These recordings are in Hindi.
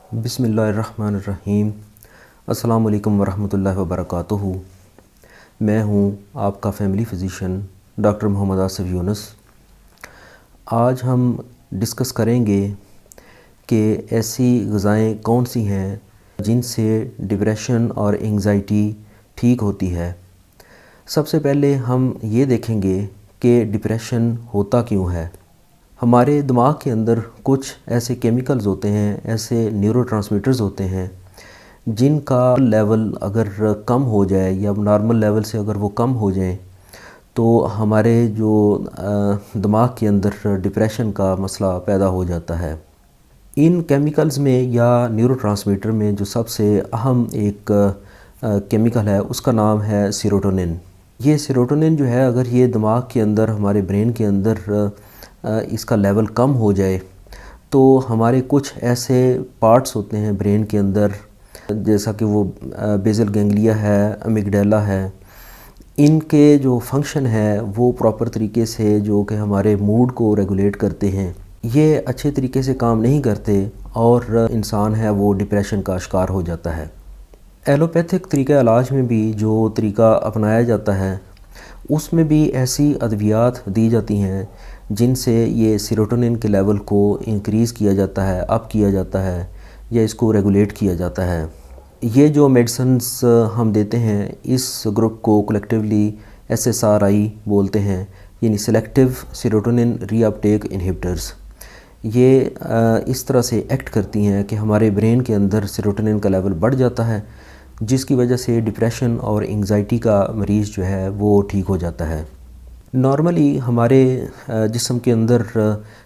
बिस्मिल्लाहिर्रहमानिर्रहीम। अस्सलाम वालेकुम वरहमतुल्लाहि वबरकातुहू। मैं हूँ आपका family physician doctor Mohammad Asif Yunus. आज हम डिस्कस करेंगे कि ऐसी ग़िज़ाएँ कौन सी हैं जिनसे डिप्रेशन और एंग्ज़ाइटी ठीक होती है। सबसे पहले हम ये देखेंगे कि डिप्रेशन होता क्यों है। हमारे दिमाग के अंदर कुछ ऐसे केमिकल्स होते हैं, ऐसे न्यूरोट्रांसमीटर्स होते हैं जिनका लेवल अगर कम हो जाए या नॉर्मल लेवल से अगर वो कम हो जाए तो हमारे जो दिमाग के अंदर डिप्रेशन का मसला पैदा हो जाता है। इन केमिकल्स में या न्यूरोट्रांसमीटर में जो सबसे अहम एक केमिकल है उसका नाम है सेरोटोनिन। ये सेरोटोनिन जो है अगर ये दिमाग के अंदर हमारे ब्रेन के अंदर इसका लेवल कम हो जाए तो हमारे कुछ ऐसे पार्ट्स होते हैं ब्रेन के अंदर, जैसा कि वो बेसल गैंग्लिया है, अमिगडाला है, इनके जो फंक्शन है वो प्रॉपर तरीके से जो कि हमारे मूड को रेगुलेट करते हैं, ये अच्छे तरीके से काम नहीं करते और इंसान है वो डिप्रेशन का शिकार हो जाता है। एलोपैथिक तरीक़ा इलाज में भी जो तरीका अपनाया जाता है उसमें भी ऐसी अद्वियात दी जाती हैं जिनसे ये सेरोटोनिन के लेवल को इंक्रीज़ किया जाता है, अप किया जाता है या इसको रेगुलेट किया जाता है। ये जो मेडिसिन्स हम देते हैं इस ग्रुप को कलेक्टिवली SSRI बोलते हैं, यानी सेलेक्टिव सेरोटोनिन रीअपटेक इनहिबिटर्स। ये इस तरह से एक्ट करती हैं कि हमारे ब्रेन के अंदर सेरोटोनिन का लेवल बढ़ जाता है, जिसकी वजह से डिप्रेशन और एंग्ज़ाइटी का मरीज़ जो है वो ठीक हो जाता है। नॉर्मली हमारे जिस्म के अंदर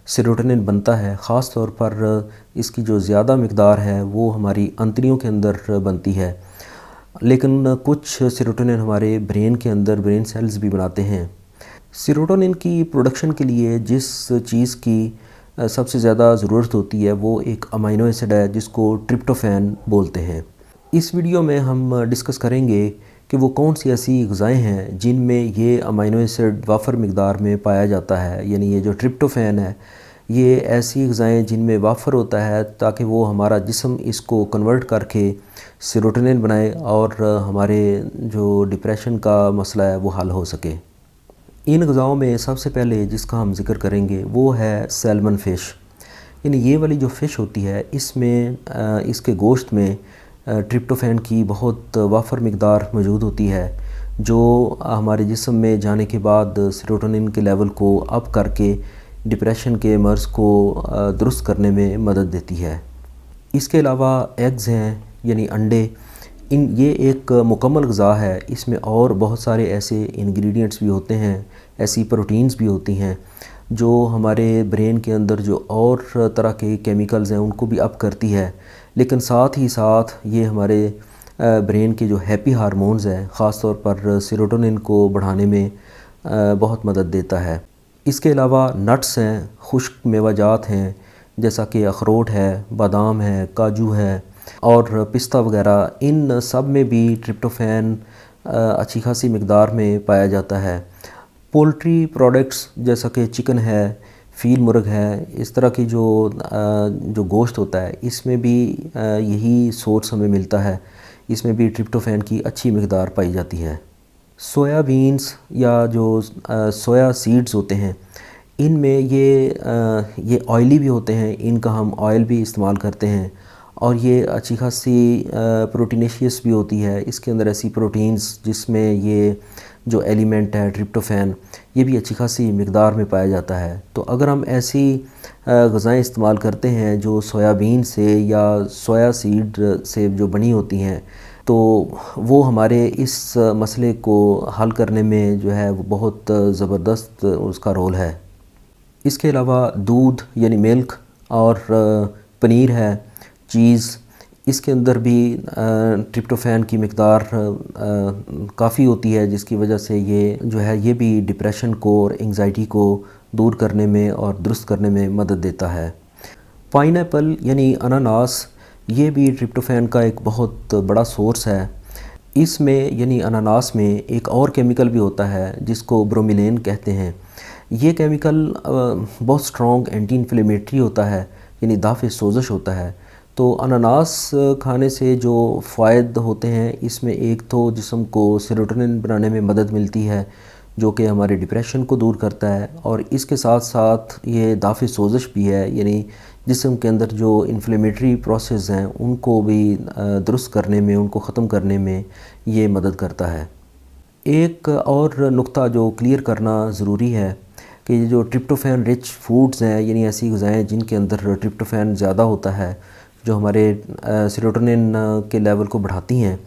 सेरोटोनिन बनता है, ख़ास तौर पर इसकी जो ज़्यादा मकदार है वो हमारी अंतड़ियों के अंदर बनती है, लेकिन कुछ सेरोटोनिन हमारे ब्रेन के अंदर ब्रेन सेल्स भी बनाते हैं। सेरोटोनिन की प्रोडक्शन के लिए जिस चीज़ की सबसे ज़्यादा ज़रूरत होती है वो एक अमीनो एसिड है जिसको ट्रिप्टोफैन बोलते हैं। इस वीडियो में हम डिस्कस करेंगे कि वो कौन सी ऐसी ग़िज़ाएँ हैं जिनमें ये अमीनो एसिड वाफ़र मकदार में पाया जाता है, यानी ये जो ट्रिप्टोफैन है ये ऐसी ग़िज़ाएँ जिनमें वाफ़र होता है ताकि वो हमारा जिस्म इसको कन्वर्ट करके सेरोटोनिन बनाए और हमारे जो डिप्रेशन का मसला है वो हल हो सके। इन ग़िज़ाओं में सबसे पहले जिसका हम ज़िक्र करेंगे वो है सैल्मन फ़िश, यानी ये वाली जो फ़िश होती है इसमें इसके गोश्त में ट्रिप्टोफैन की बहुत वाफ़र मकदार मौजूद होती है जो हमारे जिस्म में जाने के बाद सेरोटोनिन के लेवल को अप करके डिप्रेशन के मर्ज़ को दुरुस्त करने में मदद देती है। इसके अलावा एग्ज़ हैं यानी अंडे, ये एक मुकम्मल ग़िज़ा है। इसमें और बहुत सारे ऐसे इंग्रेडिएंट्स भी होते हैं, ऐसी प्रोटीन्स भी होती हैं जो हमारे ब्रेन के अंदर जो और तरह के केमिकल्स हैं उनको भी अप करती है, लेकिन साथ ही साथ ये हमारे ब्रेन के जो हैप्पी हार्मोन्स हैं ख़ास तौर पर सेरोटोनिन को बढ़ाने में बहुत मदद देता है। इसके अलावा नट्स हैं, खुश्क मेवाजात हैं जैसा कि अखरोट है, बादाम है, काजू है और पिस्ता वगैरह, इन सब में भी ट्रिप्टोफैन अच्छी खासी मकदार में पाया जाता है। पोल्ट्री प्रोडक्ट्स जैसा कि चिकन है, फ़ील मुर्ग है, इस तरह की जो गोश्त होता है इसमें भी यही सोर्स हमें मिलता है, इसमें भी ट्रिप्टोफैन की अच्छी मकदार पाई जाती है। सोयाबीन्स या जो सोया सीड्स होते हैं इनमें ये ऑयली भी होते हैं, इनका हम ऑयल भी इस्तेमाल करते हैं और ये अच्छी खासी प्रोटीनेशियस भी होती है। इसके अंदर ऐसी प्रोटीन्स जिसमें ये जो एलिमेंट है ट्रिप्टोफैन ये भी अच्छी खासी मकदार में पाया जाता है। तो अगर हम ऐसी ग़िज़ाएँ इस्तेमाल करते हैं जो सोयाबीन से या सोया सीड से जो बनी होती हैं तो वो हमारे इस मसले को हल करने में जो है वो बहुत ज़बरदस्त उसका रोल है। इसके अलावा दूध यानी मिल्क और पनीर है, चीज़, इसके अंदर भी ट्रिप्टोफैन की मकदार काफ़ी होती है, जिसकी वजह से ये जो है ये भी डिप्रेशन को और एंग्ज़ाइटी को दूर करने में और दुरुस्त करने में मदद देता है। पाइनएप्पल यानी अनानास, ये भी ट्रिप्टोफैन का एक बहुत बड़ा सोर्स है। इसमें यानी अनानास में एक और केमिकल भी होता है जिसको ब्रोमिलेन कहते हैं। ये केमिकल बहुत स्ट्रॉन्ग एंटी इन्फ्लेमेटरी होता है, यानी दाफ़े सोज़श होता है। तो अनानास खाने से जो फ़ायदे होते हैं, इसमें एक तो जिस्म को सेरोटोनिन बनाने में मदद मिलती है, जो कि हमारे डिप्रेशन को दूर करता है, और इसके साथ साथ ये दाफ़े सोज़श भी है, यानी जिस्म के अंदर जो इन्फ्लेमेटरी प्रोसेस हैं उनको भी दुरुस्त करने में, उनको ख़त्म करने में ये मदद करता है। एक और नुक्ता जो क्लियर करना ज़रूरी है कि ये जो ट्रिप्टोफैन रिच फूड्स हैं, यानी ऐसी ग़िज़ाएँ जिनके अंदर ट्रिप्टोफैन ज़्यादा होता है, जो हमारे सेरोटोनिन के लेवल को बढ़ाती हैं,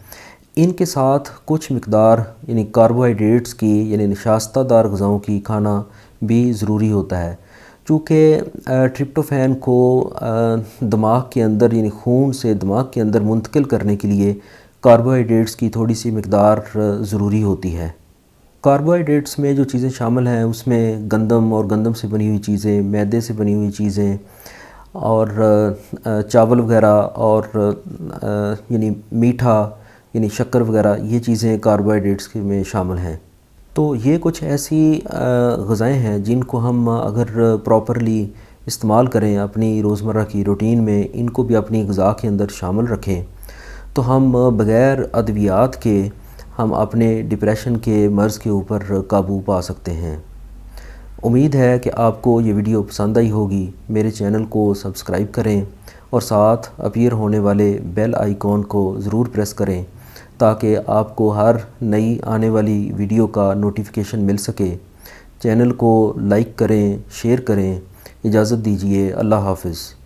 इनके साथ कुछ मिक़दार यानी कार्बोहाइड्रेट्स की, यानी नशास्तदार ग़िज़ाओं की खाना भी ज़रूरी होता है। चूँकि ट्रिप्टोफैन को दिमाग के अंदर, यानी खून से दिमाग के अंदर मुंतकिल करने के लिए कार्बोहाइड्रेट्स की थोड़ी सी मिक़दार ज़रूरी होती है। कार्बोहाइड्रेट्स में जो चीज़ें शामिल हैं उसमें गंदम और गंदम से बनी हुई चीज़ें, मैदे से बनी हुई चीज़ें, और चावल वगैरह, और यानी मीठा, यानी शक्कर वगैरह, ये चीज़ें कार्बोहाइड्रेट्स के में शामिल हैं। तो ये कुछ ऐसी ग़िज़ाएँ हैं जिनको हम अगर प्रॉपरली इस्तेमाल करें अपनी रोज़मर्रा की रूटीन में, इनको भी अपनी ग़िज़ा के अंदर शामिल रखें, तो हम बग़ैर अद्वियात के हम अपने डिप्रेशन के मर्ज़ के ऊपर काबू पा सकते हैं। उम्मीद है कि आपको ये वीडियो पसंद आई होगी। मेरे चैनल को सब्सक्राइब करें और साथ अपीयर होने वाले बेल आइकॉन को ज़रूर प्रेस करें, ताकि आपको हर नई आने वाली वीडियो का नोटिफिकेशन मिल सके। चैनल को लाइक करें, शेयर करें। इजाज़त दीजिए। अल्लाह हाफ़िज़।